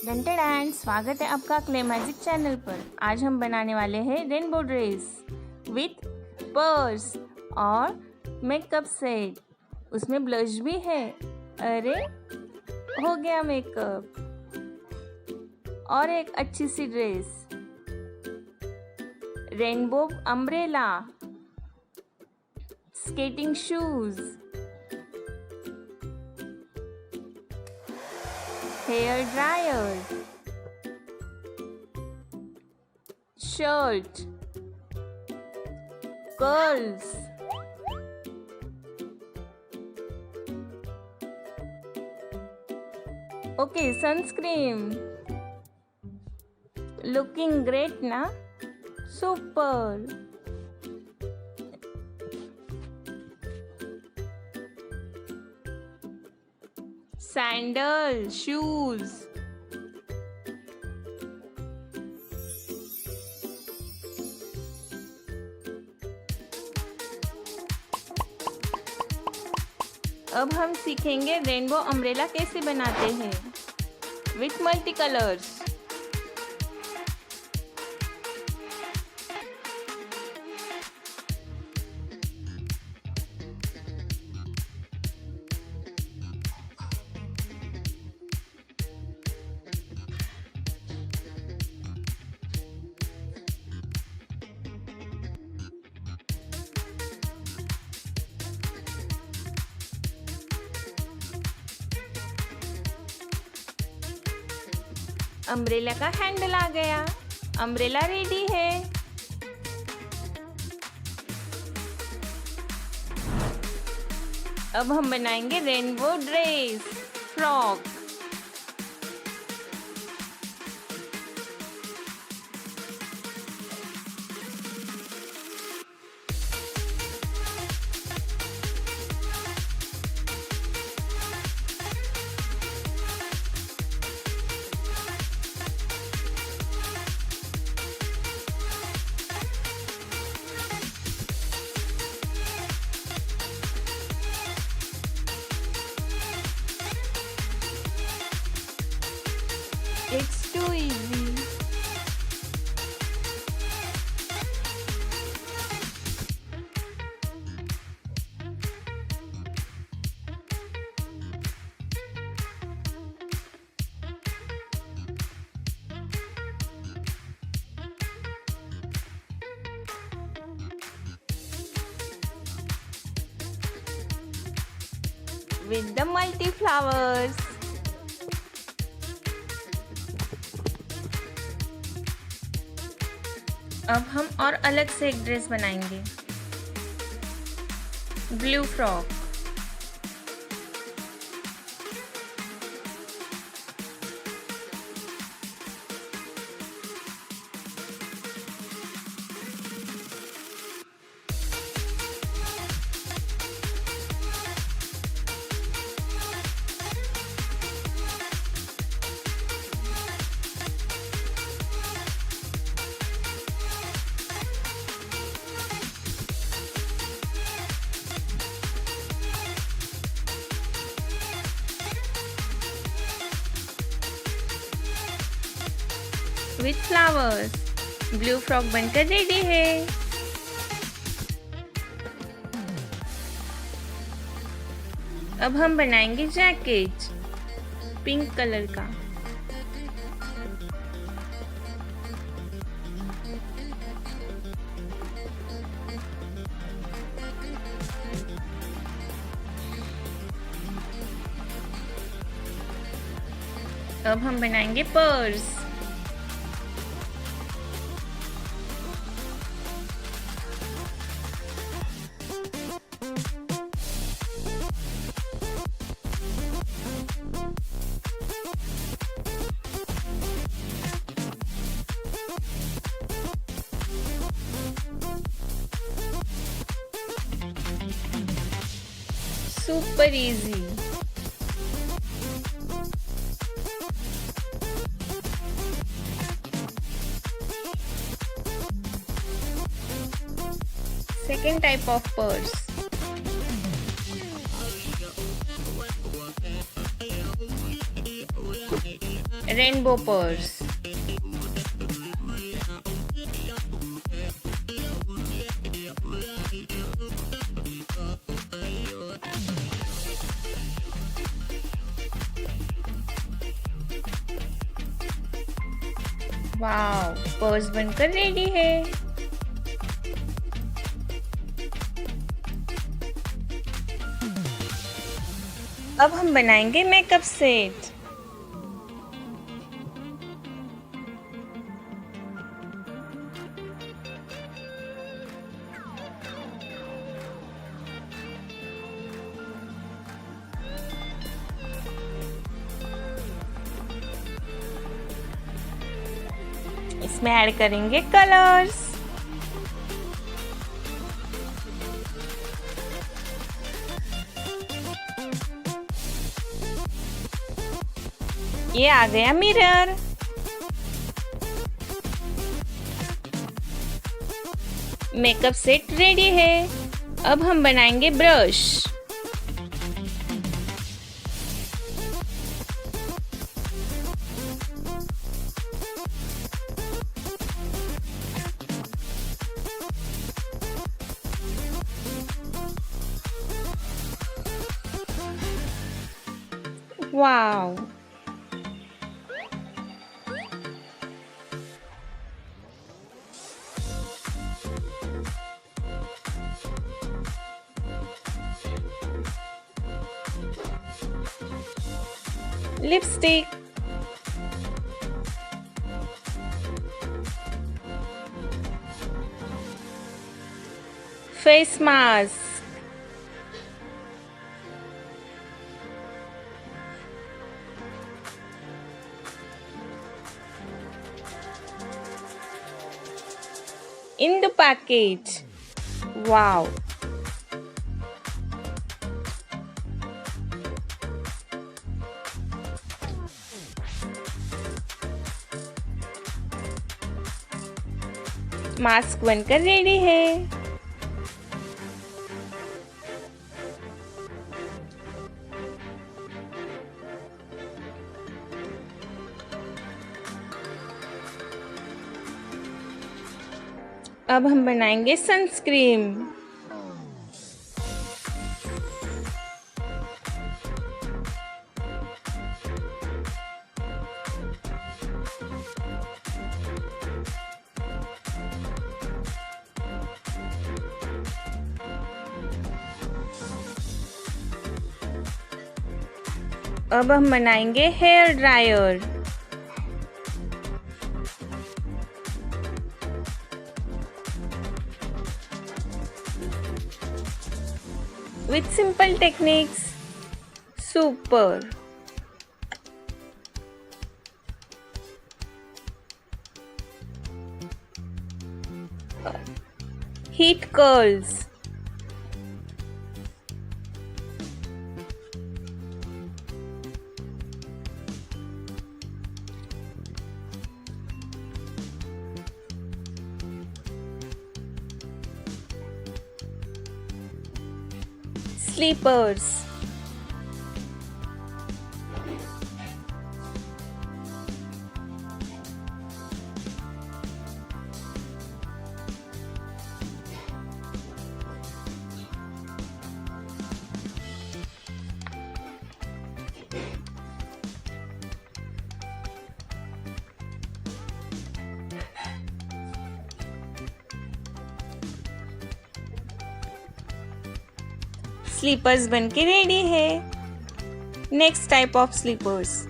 डंटेड स्वागत है आपका क्ले मैजिक चैनल पर। आज हम बनाने वाले हैं रेनबो ड्रेस विथ पर्स और मेकअप सेट। उसमें ब्लश भी है। अरे हो गया मेकअप और एक अच्छी सी dress. Rainbow umbrella, skating shoes, hair dryer, shirt, curls, okay, sunscreen. Looking great na? Super. Sandal, shoes, अब हम सीखेंगे रेनबो अम्ब्रेला कैसे बनाते हैं विथ मल्टी कलर्स। अम्ब्रेला का हैंडल आ गया। अम्ब्रेला रेडी है। अब हम बनाएंगे rainbow dress frock. It's too easy. With the multi flowers. अब हम और अलग से एक ड्रेस बनाएंगे, blue frock. With flowers blue frock बनकर रेडी है। अब हम बनाएंगे जैकेट पिंक कलर का। अब हम बनाएंगे purse. Super easy. Second type of purse. Rainbow purse. Wow, purse बनकर रेडी है। अब हम बनाएंगे मेकअप सेट। इसमें ऐड करेंगे कलर्स। ये आ गया मिरर। मेकअप सेट रेडी है। अब हम बनाएंगे brush. Wow, lipstick, face mask, in the package. Wow. Mask बनकर रेडी है। अब हम बनाएंगे सनस्क्रीन। अब हम बनाएंगे hair dryer. With simple techniques, super. Heat curls. Sleepers. Slippers बनके रेडी है। Next type of slippers.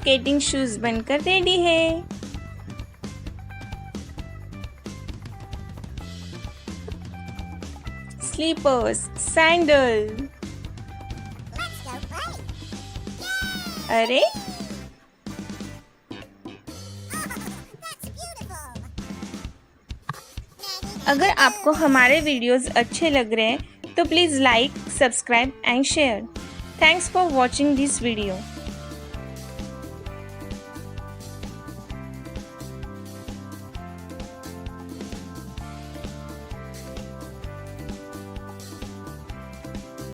Skating shoes बनकर रेडी है। Slippers, sandal. अरे अगर आपको हमारे वीडियोस अच्छे लग रहे हैं तो please like, subscribe and share. Thanks for watching this video.